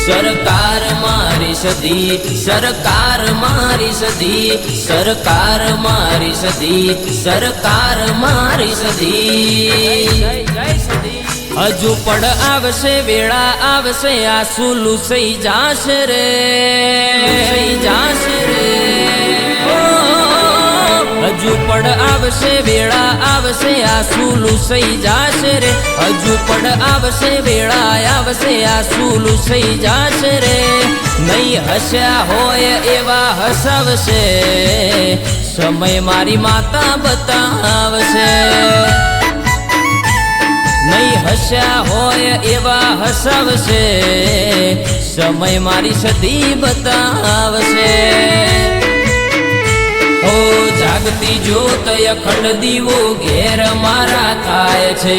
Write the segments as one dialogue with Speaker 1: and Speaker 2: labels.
Speaker 1: सरकार मारी सदी, सरकार मारी सदी, सरकार मारी सदी, सरकार मारी सदी। हजू पड़ आवशे वेळा आवशे आंसू लूसई जाशे रे, लूसई जाशे रे। हजू पड़ आवशे वेळा आवशे आंसू लूसई जाशे रे, हजू पड़ आवशे वेळा आवशे आंसू लूसई जाशे रे। नहीं हस्या होय एवा हसावशे, समय मारी माता बतावशे। नहीं हस्या होय एवा हसावशे, समय मारी सदी बतावशे। ओ जागती ज्योत अखंड दीवो घेर मारा थाय छे,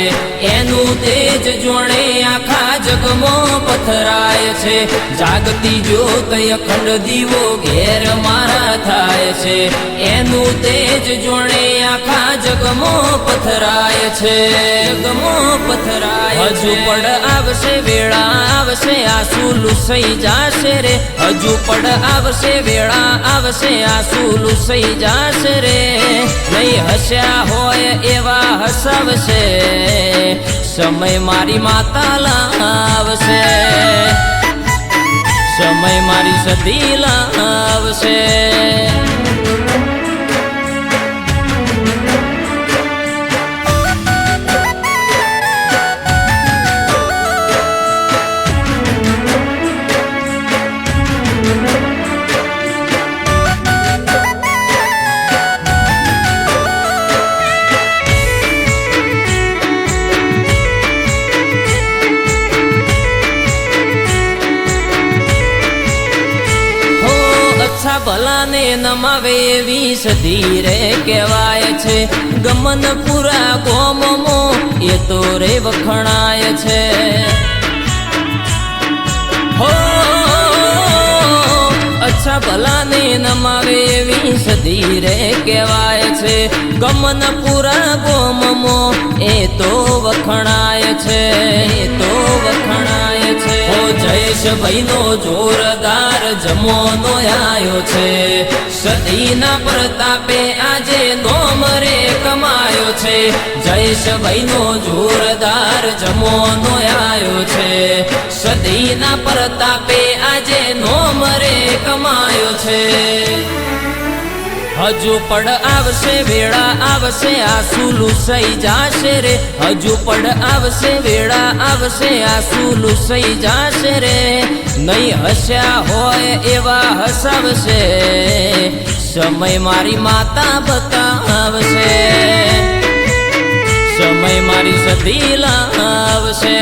Speaker 1: एनु तेज जोणे आखा जगमो पथराय छे। जागती ज्योत अखंड दीवो घेर मारा थाय छे, एनु तेज जोणे आखा जगमो पथराय छे, जगमो पथराय। हजू पड़ आवशे वेळा आवशे आंसू लूसई जाशे रे, हजू पड़ आवशे वेळा आवशे आंसू लूसई जाशे रे। नहीं हस्या होय एवा हसावशे, समय मारी माता लावशे, समय मारी सदी लावशे। भला ने नमावे एवी सदी रे कहवाय छे। गमन पूरा गोम मो ये तो रे वखणाय छे। हो अच्छा भला ने नमावे एवी सदी रे कहवाय छे। गमन पूरा गोम मो ए तो वखणाय छे, ए तो वखणाय छे। ओ जयेश भाई नो जोरदार जमोनो आयो छे, सदी ना प्रतापे आजे नोम रे कमायो छे। जयेश भाई नो जोरदार जमोनो आयो छे, सदी ना प्रतापे आजे नोम रे कमायो छे। हजू पड़ आवशे वेळा आवशे आंसू लूसई जाशे रे, हजू पड़ आवशे वेळा आवशे आंसू लूसई जाशे रे। नहीं हस्या होय एवा हसावशे, समय मारी माता बतावशे, समय मारी सदी लावशे।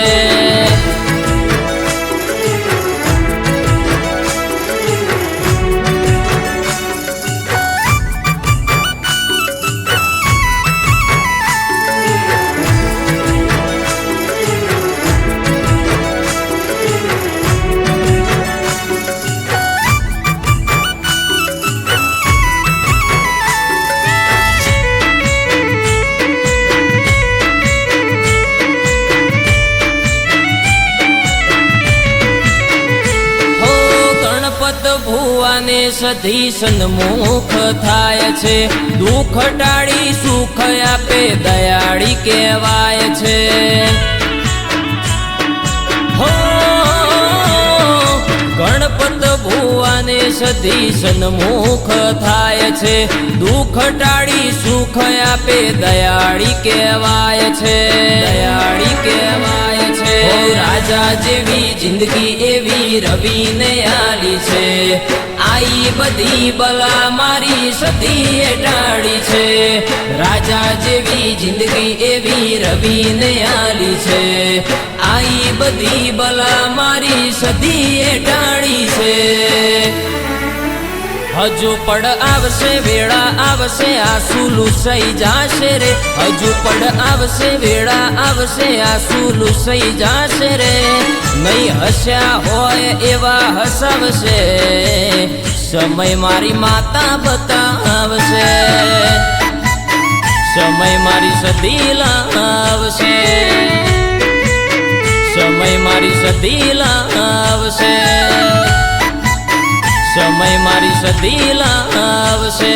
Speaker 1: ભુવાને સધી સન્મુખ થાય છે, દુઃખ ટાળી સુખ આપે દયાળી કહેવાય છે। હો ગણપત ભુવાને સધી સન્મુખ થાય છે, દુઃખ ટાળી સુખ આપે દયાળી કહેવાય છે, દયાળી કહેવાય છે। ओ राजा जेवी जिंदगी एवी रवि ने आली छे, आई बधी बला मारी सदी टाड़ी छे। राजा जेवी जिंदगी एवी रवि ने आली छे, आई बधी बला मारी सदी टाड़ी छे। हजू पड़ आवशे वेळा आवशे आंसू लूसई जाशे रे, हजू पड़ आवशे वेळा आवशे आंसू लूसई जाशे रे। नहीं हस्या होय एवा हसावशे, समय मारी माता बतावशे, समय मारी सदी लावशे, समय મારી સદી લાવશે, સમય મારી સદી લાવશે.